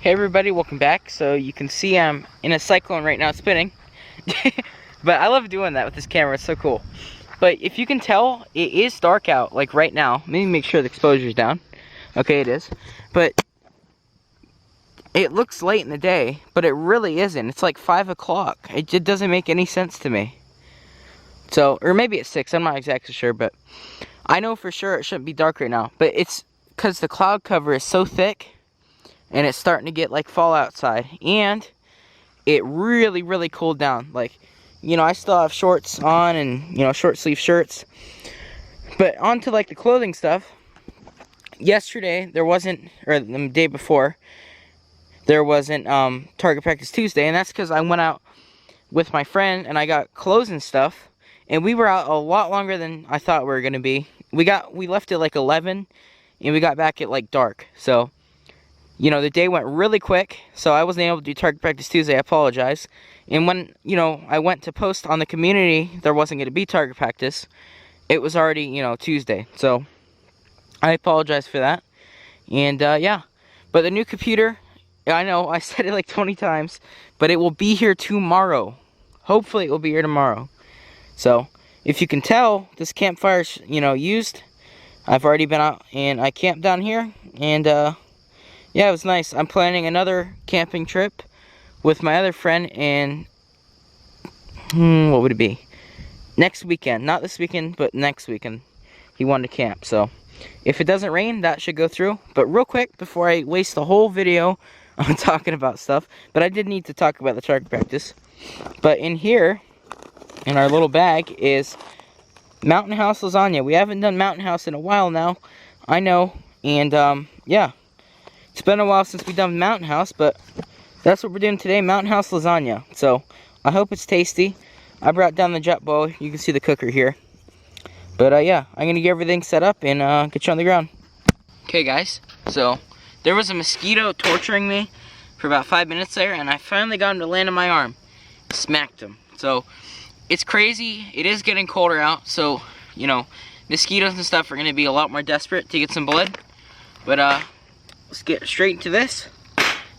Hey everybody, welcome back. So you can see I'm in a cyclone right now, spinning. But I love doing that with this camera, it's so cool. But if you can tell, it is dark out, like right now. Let me make sure the exposure's down. Okay, it is. But it looks late in the day, but it really isn't. It's like 5 o'clock. It doesn't make any sense to me. So, or maybe it's 6, I'm not exactly sure, but I know for sure it shouldn't be dark right now. But it's because the cloud cover is so thick, and it's starting to get like fall outside, and it really cooled down. Like, you know, I still have shorts on and, you know, short sleeve shirts, but onto like the clothing stuff. Yesterday there wasn't, or the day before, there wasn't target practice Tuesday, and that's because I went out with my friend and I got clothes and stuff, and we were out a lot longer than I thought we were gonna be. We left at like 11 and we got back at like dark. So, you know, the day went really quick, so I wasn't able to do target practice Tuesday. I apologize. And when, you know, I went to post on the community there wasn't going to be target practice, it was already, you know, Tuesday. So I apologize for that. And yeah, but the new computer, I know I said it like 20 times, but it will be here tomorrow. Hopefully it will be here tomorrow. So if you can tell, this campfire's, you know, used. I've already been out and I camped down here, and yeah, it was nice. I'm planning another camping trip with my other friend, and what would it be? Next weekend. Not this weekend, but next weekend. He wanted to camp, so if it doesn't rain, that should go through. But real quick, before I waste the whole video on talking about stuff, but I did need to talk about the target practice. But in here, in our little bag, is Mountain House lasagna. We haven't done Mountain House in a while now, I know, and yeah. It's been a while since we've done Mountain House, but that's what we're doing today, Mountain House lasagna. So, I hope it's tasty. I brought down the jet bowl. You can see the cooker here. But yeah, I'm going to get everything set up and get you on the ground. Okay guys, so there was a mosquito torturing me for about 5 minutes there, and I finally got him to land on my arm. Smacked him. So, it's crazy. It is getting colder out, so, you know, mosquitoes and stuff are going to be a lot more desperate to get some blood. But let's get straight into this.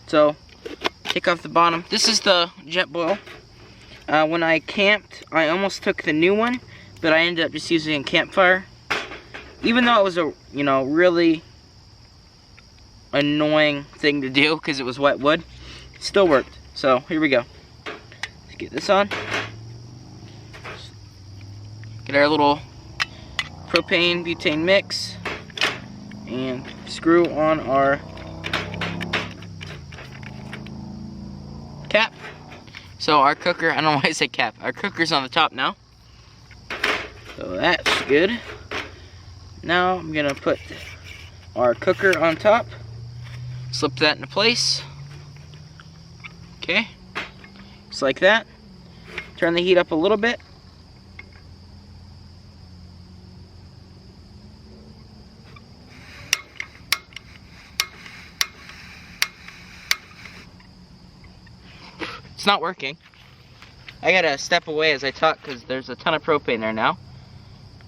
So, take off the bottom. This is the jet boil. When I camped, I almost took the new one, but I ended up just using a campfire. Even though it was a, you know, really annoying thing to do because it was wet wood, it still worked. So, here we go. Let's get this on. Get our little propane butane mix and screw on our cap. So our cooker, I don't know why I say cap, our cooker's on the top now. So that's good. Now I'm gonna put our cooker on top, slip that into place. Okay, just like that. Turn the heat up a little bit. It's not working. I gotta step away as I talk because there's a ton of propane there now.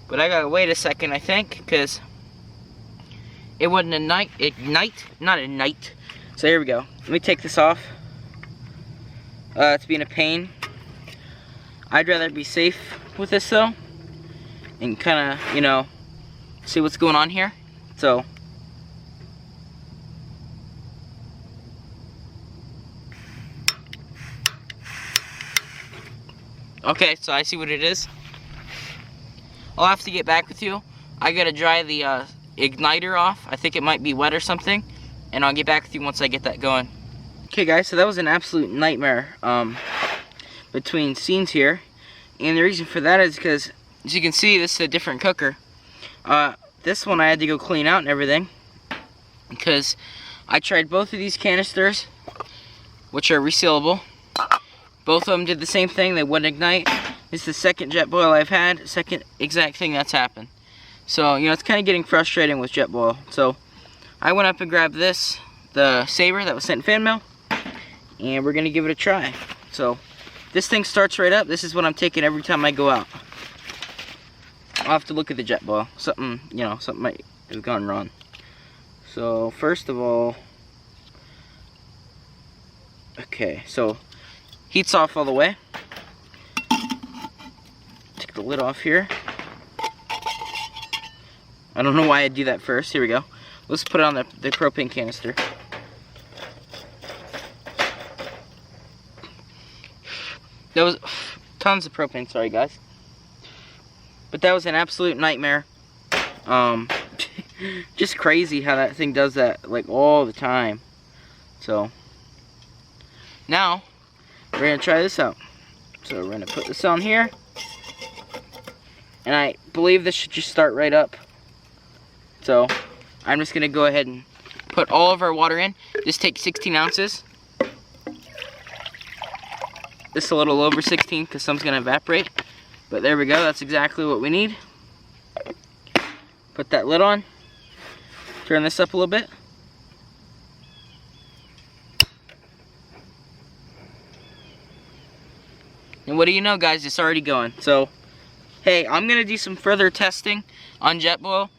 But I gotta wait a second, I think, because it wouldn't ignite. So here we go. Let me take this off. It's being a pain. I'd rather be safe with this though, and kind of, you know, see what's going on here. So. Okay, so I see what it is. I'll have to get back with you. I gotta dry the igniter off. I think it might be wet or something, and I'll get back with you once I get that going. Okay guys, so that was an absolute nightmare between scenes here, and the reason for that is because, as you can see, this is a different cooker. This one I had to go clean out and everything because I tried both of these canisters, which are resealable. Both of them did the same thing, they wouldn't ignite. This is the second jet boil I've had, second exact thing that's happened. So, you know, it's kind of getting frustrating with jet boil. So, I went up and grabbed this, the Saber that was sent in fan mail, and we're going to give it a try. So, this thing starts right up. This is what I'm taking every time I go out. I'll have to look at the jet boil. Something, you know, something might have gone wrong. So, first of all, Okay, so heat's off all the way. Take the lid off here. I don't know why I'd do that first. Here we go. Let's put it on the propane canister. That was tons of propane, sorry guys. But that was an absolute nightmare. Just crazy how that thing does that, like, all the time. So, now, we're going to try this out. So we're going to put this on here. And I believe this should just start right up. So, I'm just going to go ahead and put all of our water in. This takes 16 ounces. This is a little over 16 because some's going to evaporate. But there we go, that's exactly what we need. Put that lid on. Turn this up a little bit. And what do you know, guys, it's already going. So, hey, I'm going to do some further testing on JetBoil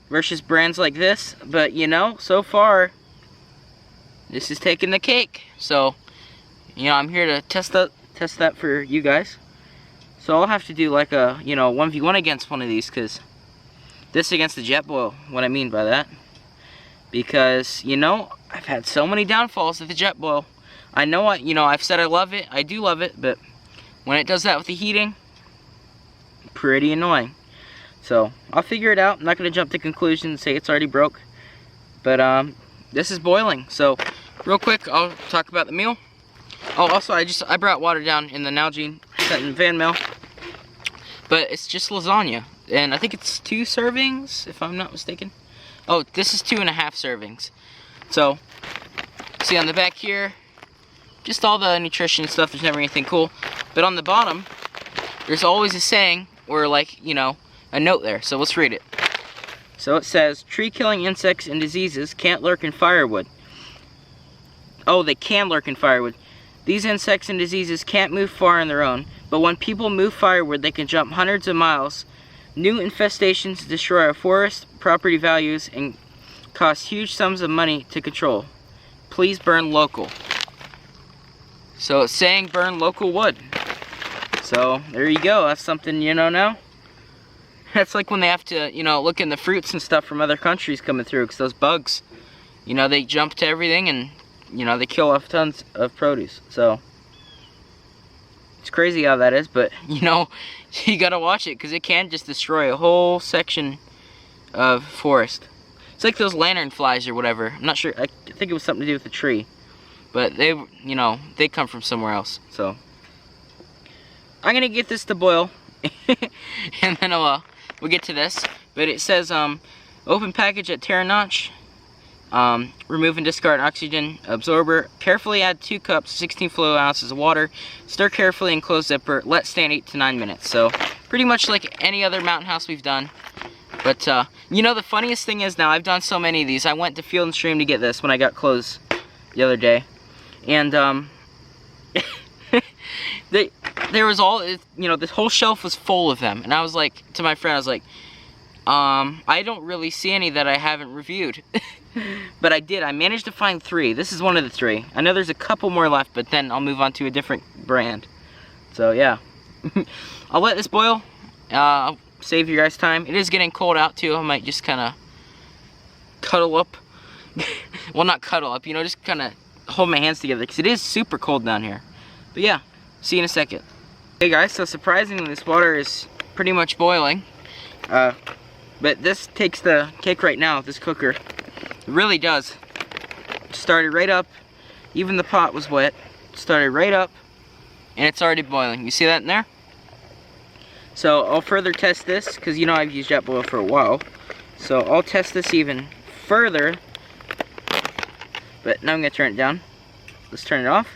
versus brands like this. But, you know, so far, this is taking the cake. So, you know, I'm here to test that for you guys. So I'll have to do like a, you know, 1v1 against one of these, because this against the JetBoil, what I mean by that. Because, you know, I've had so many downfalls with the JetBoil. I know I've said I love it, I do love it, but when it does that with the heating, pretty annoying. So, I'll figure it out. I'm not going to jump to conclusions and say it's already broke. But, this is boiling. So, real quick, I'll talk about the meal. Oh, also, I brought water down in the Nalgene, set in the fan mail. But it's just lasagna. And I think it's 2 servings, if I'm not mistaken. Oh, this is 2.5 servings. So, see on the back here, just all the nutrition stuff. There's never anything cool. But on the bottom, there's always a saying, or like, you know, a note there. So let's read it. So it says, tree-killing insects and diseases can't lurk in firewood. Oh, they can lurk in firewood. These insects and diseases can't move far on their own, but when people move firewood, they can jump hundreds of miles. New infestations destroy our forest, property values, and cost huge sums of money to control. Please burn local. So it's saying burn local wood. So there you go. That's something you know now. That's like when they have to, you know, look in the fruits and stuff from other countries coming through, because those bugs, you know, they jump to everything and, you know, they kill off tons of produce. So it's crazy how that is, but, you know, you gotta watch it, because it can just destroy a whole section of forest. It's like those lantern flies or whatever. I'm not sure. I think it was something to do with the tree. But they, you know, they come from somewhere else. So I'm gonna get this to boil, and then we'll get to this. But it says open package at Terra Notch. Remove and discard oxygen absorber. Carefully add 2 cups, 16 fluid ounces of water. Stir carefully and close zipper. Let stand 8 to 9 minutes. So pretty much like any other mountain house we've done. But you know, the funniest thing is, now I've done so many of these. I went to Field and Stream to get this when I got clothes the other day, and there was all, you know, this whole shelf was full of them, and I was like to my friend, I was like, I don't really see any that I haven't reviewed. But I did. I managed to find 3. This is one of the 3. I know there's a couple more left, but then I'll move on to a different brand. So yeah, I'll let this boil. I'll save you guys time. It is getting cold out too. I might just kind of cuddle up. Well, not cuddle up, you know, just kind of hold my hands together, because it is super cold down here. But yeah, see you in a second. Hey guys, so surprisingly this water is pretty much boiling. But this takes the cake right now, this cooker. It really does. Started right up. Even the pot was wet. Started right up. And it's already boiling. You see that in there? So I'll further test this, because you know I've used JetBoil for a while. So I'll test this even further. But now I'm going to turn it down. Let's turn it off.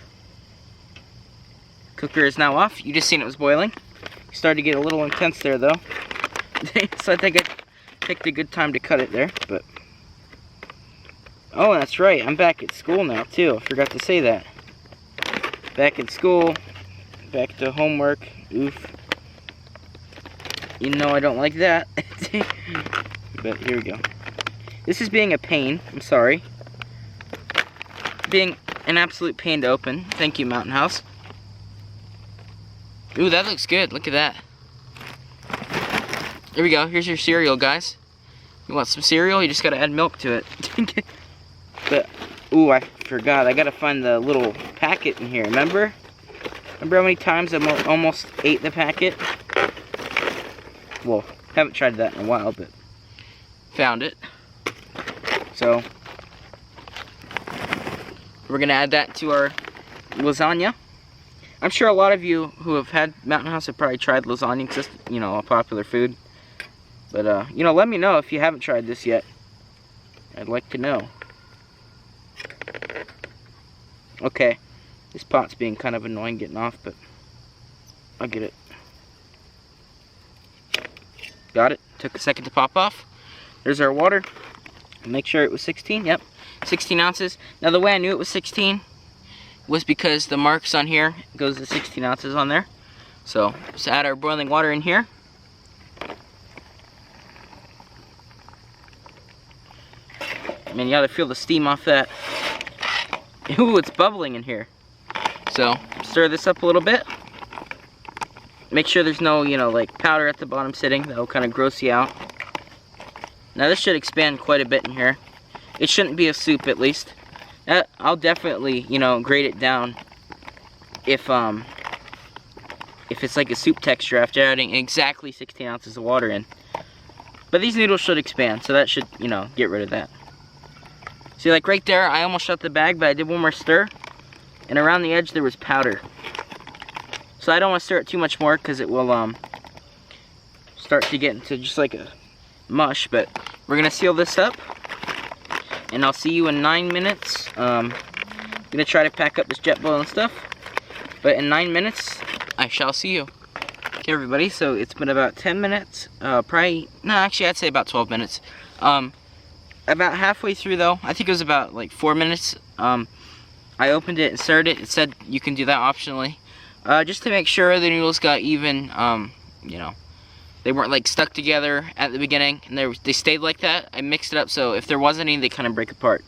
Cooker is now off. You just seen it was boiling. It started to get a little intense there though. So I think I picked a good time to cut it there. But oh, that's right. I'm back at school now too. I forgot to say that. Back at school. Back to homework. Oof. You know I don't like that. But here we go. This is being a pain. I'm sorry. Being an absolute pain to open. Thank you, Mountain House. Ooh, that looks good. Look at that. Here we go. Here's your cereal, guys. You want some cereal? You just gotta add milk to it. But, ooh, I forgot. I gotta find the little packet in here. Remember? Remember how many times I almost ate the packet? Well, haven't tried that in a while, but found it. So, we're gonna add that to our lasagna. I'm sure a lot of you who have had Mountain House have probably tried lasagna, because it's, you know, a popular food. But, you know, let me know if you haven't tried this yet. I'd like to know. Okay, this pot's being kind of annoying getting off, but I'll get it. Got it. Took a second to pop off. There's our water. Make sure it was 16. Yep, 16 ounces. Now, the way I knew it was 16 was because the marks on here goes to 16 ounces on there. So, just add our boiling water in here. Man, you gotta feel the steam off that. Ooh, it's bubbling in here. So, stir this up a little bit. Make sure there's no, you know, like powder at the bottom sitting. That'll kind of gross you out. Now, this should expand quite a bit in here. It shouldn't be a soup, at least. I'll definitely, you know, grade it down if it's like a soup texture after adding exactly 16 ounces of water in. But these noodles should expand, so that should, you know, get rid of that. See, like right there, I almost shut the bag, but I did one more stir, and around the edge there was powder. So I don't want to stir it too much more, because it will start to get into just like a mush. But we're gonna seal this up, and I'll see you in 9 minutes. I'm gonna try to pack up this jet boil and stuff, but in 9 minutes I shall see you. Okay, everybody, so it's been about 10 minutes, probably, no, actually I'd say about 12 minutes. About halfway through though, I think it was about like 4 minutes, I opened it and stirred it. It said you can do that optionally, just to make sure the noodles got even, you know, they weren't like stuck together at the beginning, and they stayed like that. I mixed it up, so if there was any, they kind of break apart.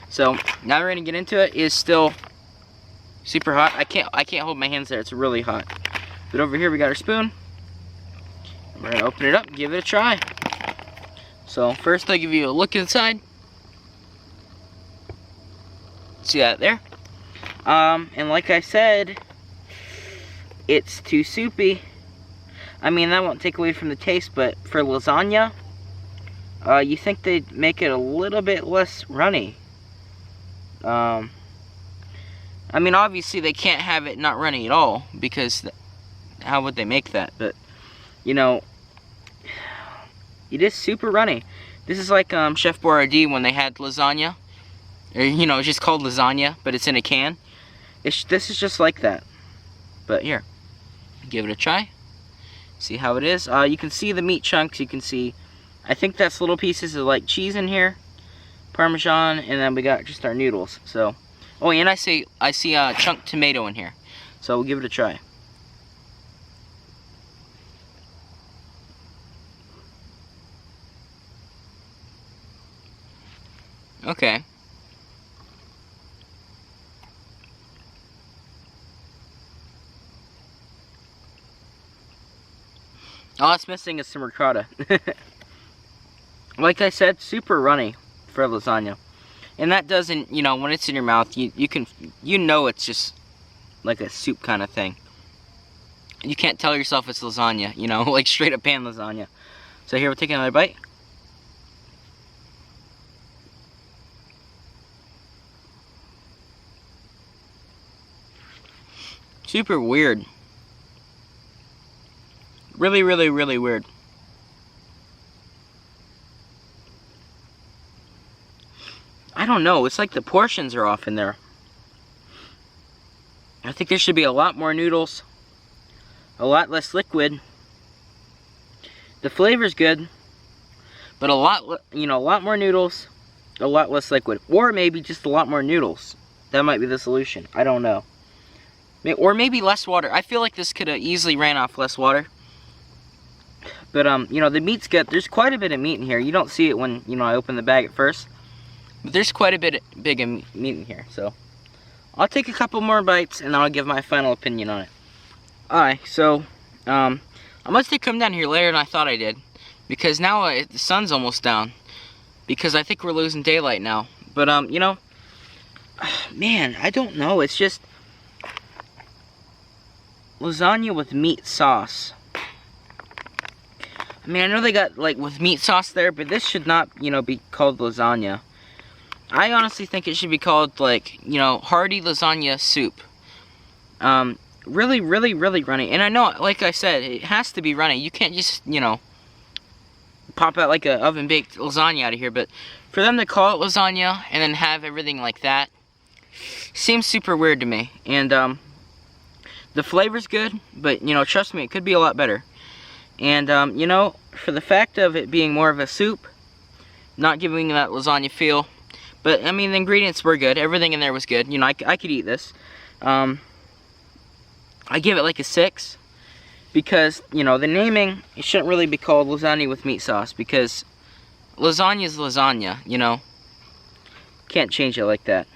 So now we're gonna get into it. It is still super hot. I can't hold my hands there, it's really hot. But over here we got our spoon. We're gonna open it up and give it a try. So first I'll give you a look inside. See that there? And like I said, it's too soupy. I mean, that won't take away from the taste, but for lasagna, you think they'd make it a little bit less runny. I mean, obviously they can't have it not runny at all, because how would they make that? But, you know, it is super runny. This is like Chef Boyardee when they had lasagna. Or, you know, it's just called lasagna, but it's in a can. This is just like that. But here, give it a try. See how it is. You can see the meat chunks. You can see, I think that's little pieces of like cheese in here, Parmesan, and then we got just our noodles. So, oh, and I see a chunk tomato in here. So we'll give it a try. Okay. All it's missing is some ricotta. Like I said, super runny for lasagna. And that doesn't, you know, when it's in your mouth, you know it's just like a soup kind of thing. You can't tell yourself it's lasagna, you know, like straight up pan lasagna. So here, we're taking another bite. Super weird. Really, really, really weird. I don't know, it's like the portions are off in there. I think there should be a lot more noodles, a lot less liquid. The flavor's good, but a lot, you know, a lot more noodles, a lot less liquid. Or maybe just a lot more noodles. That might be the solution. I don't know. Or maybe less water. I feel like this could have easily ran off less water. But, you know, the meat's good. There's quite a bit of meat in here. You don't see it when, you know, I open the bag at first. But there's quite a bit of meat in here. So, I'll take a couple more bites and then I'll give my final opinion on it. Alright, so I must have come down here later than I thought I did, because now the sun's almost down, because I think we're losing daylight now. But you know, man, I don't know. It's just lasagna with meat sauce. I mean, I know they got like with meat sauce there, but this should not, you know, be called lasagna. I honestly think it should be called, like, you know, hearty lasagna soup. Really, really, really runny. And I know, like I said, it has to be runny. You can't just, you know, pop out like a oven-baked lasagna out of here. But for them to call it lasagna and then have everything like that seems super weird to me. And the flavor's good, but, you know, trust me, it could be a lot better. And, you know, for the fact of it being more of a soup, not giving that lasagna feel. But, I mean, the ingredients were good. Everything in there was good. You know, I could eat this. I give it like a 6. Because, you know, the naming, it shouldn't really be called lasagna with meat sauce. Because lasagna is lasagna, you know. Can't change it like that.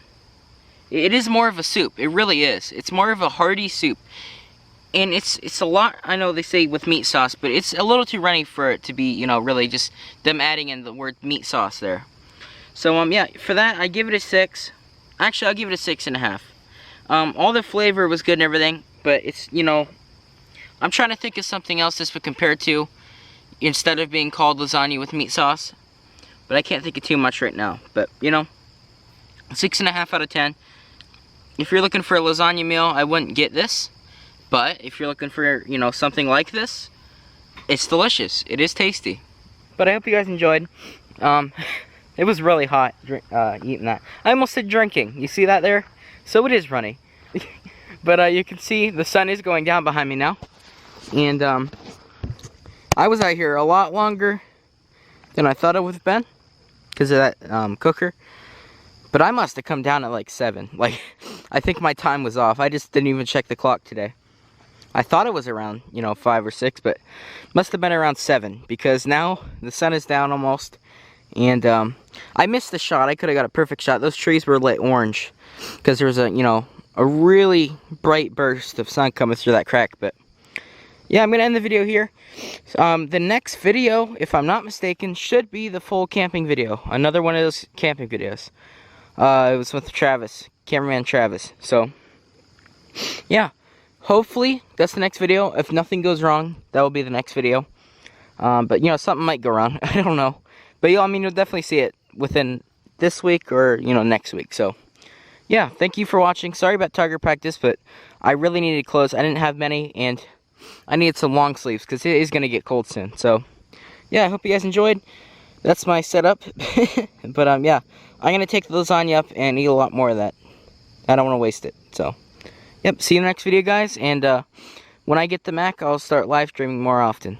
It is more of a soup. It really is. It's more of a hearty soup. And it's a lot, I know they say with meat sauce, but it's a little too runny for it to be, you know, really just them adding in the word meat sauce there. So, yeah, for that, I give it a 6. Actually, I'll give it a 6.5. All the flavor was good and everything, but it's, you know, I'm trying to think of something else this would compare to instead of being called lasagna with meat sauce. But I can't think of too much right now. But, you know, 6.5 out of 10. If you're looking for a lasagna meal, I wouldn't get this. But if you're looking for, you know, something like this, it's delicious. It is tasty. But I hope you guys enjoyed. It was really hot eating that. I almost said drinking. You see that there? So it is runny. But you can see the sun is going down behind me now. And I was out here a lot longer than I thought it would have been because of that cooker. But I must have come down at like 7. Like, I think my time was off. I just didn't even check the clock today. I thought it was around, you know, 5 or 6, but must have been around 7 because now the sun is down almost. And I missed the shot. I could have got a perfect shot. Those trees were lit orange because there was a, you know, a really bright burst of sun coming through that crack. But yeah, I'm going to end the video here. The next video, if I'm not mistaken, should be the full camping video. Another one of those camping videos. It was with Travis, cameraman Travis. So, yeah. Hopefully, that's the next video. If nothing goes wrong, that will be the next video. But, you know, something might go wrong. I don't know. But, I mean, you'll definitely see it within this week or, you know, next week. So, yeah, thank you for watching. Sorry about target practice, but I really needed clothes. I didn't have many, and I needed some long sleeves because it is going to get cold soon. So, yeah, I hope you guys enjoyed. That's my setup. But, yeah, I'm going to take the lasagna up and eat a lot more of that. I don't want to waste it. So, yep, see you in the next video, guys. And when I get the Mac, I'll start live streaming more often.